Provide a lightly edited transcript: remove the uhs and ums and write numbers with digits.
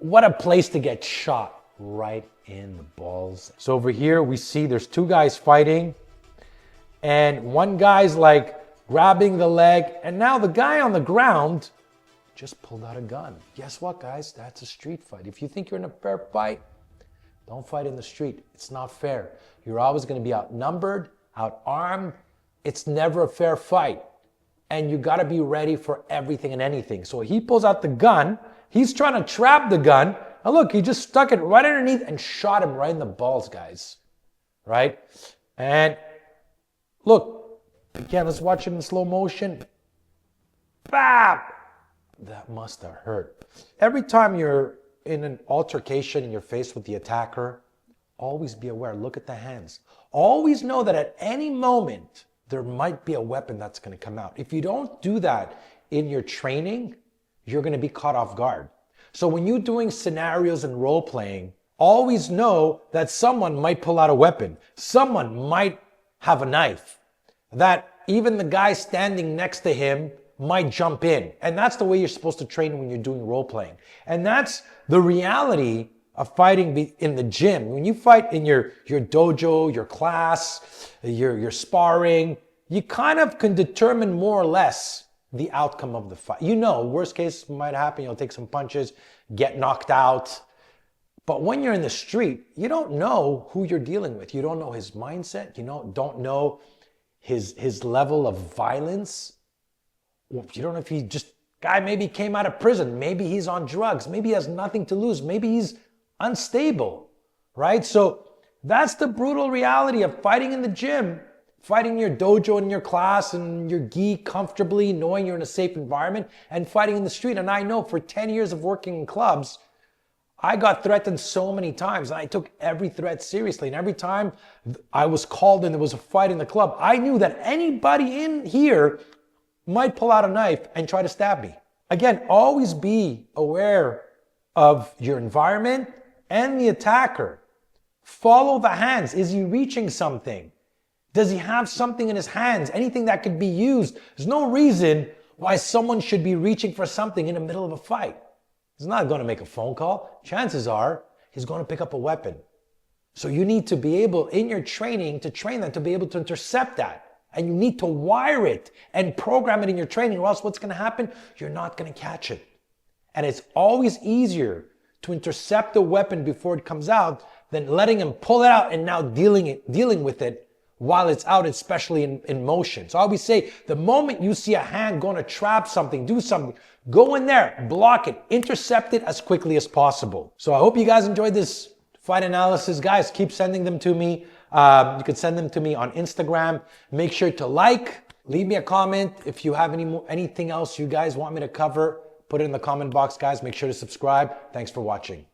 What a place to get shot right in the balls. So over here we see there's two guys fighting, and one guy's like grabbing the leg, and now the guy on the ground just pulled out a gun. Guess what, guys? That's a street fight. If you think you're in a fair fight, don't fight in the street. It's not fair. You're always going to be outnumbered, outarmed. It's never a fair fight. And you got to be ready for everything and anything. So he pulls out the gun. He's trying to trap the gun. And look, he just stuck it right underneath and shot him right in the balls, guys. Right? And look, again, let's watch it in slow motion. Bam! That must have hurt. Every time you're in an altercation and you're faced with the attacker, always be aware. Look at the hands. Always know that at any moment, there might be a weapon that's going to come out. If you don't do that in your training, you're going to be caught off guard. So when you're doing scenarios and role playing, always know that someone might pull out a weapon. Someone might have a knife. That even the guy standing next to him might jump in. And that's the way you're supposed to train when you're doing role playing. And that's the reality of fighting in the gym. When you fight in your dojo, your class, your sparring, you kind of can determine more or less the outcome of the fight. You know, worst case might happen, you'll take some punches, get knocked out. But when you're in the street, you don't know who you're dealing with. You don't know his mindset. You don't know his level of violence. You don't know if he just, guy maybe came out of prison. Maybe he's on drugs. Maybe he has nothing to lose. Maybe he's unstable, right? So that's the brutal reality of fighting in the gym. Fighting in your dojo and your class and your gi comfortably, knowing you're in a safe environment, and fighting in the street. And I know for 10 years of working in clubs, I got threatened so many times, and I took every threat seriously. And every time I was called and there was a fight in the club, I knew that anybody in here might pull out a knife and try to stab me. Again, always be aware of your environment and the attacker. Follow the hands. Is he reaching something? Does he have something in his hands? Anything that could be used? There's no reason why someone should be reaching for something in the middle of a fight. He's not going to make a phone call. Chances are he's going to pick up a weapon. So you need to be able, in your training, to train them to be able to intercept that. And you need to wire it and program it in your training, or else what's going to happen? You're not going to catch it. And it's always easier to intercept the weapon before it comes out than letting him pull it out and now dealing with it while it's out, especially in motion. So I always say, the moment you see a hand going to trap something, do something, go in there, block it, intercept it as quickly as possible. So I hope you guys enjoyed this fight analysis. Guys, keep sending them to me. You can send them to me on Instagram. Make sure to leave me a comment. If you have anything else you guys want me to cover, put it in the comment box, guys. Make sure to subscribe. Thanks for watching.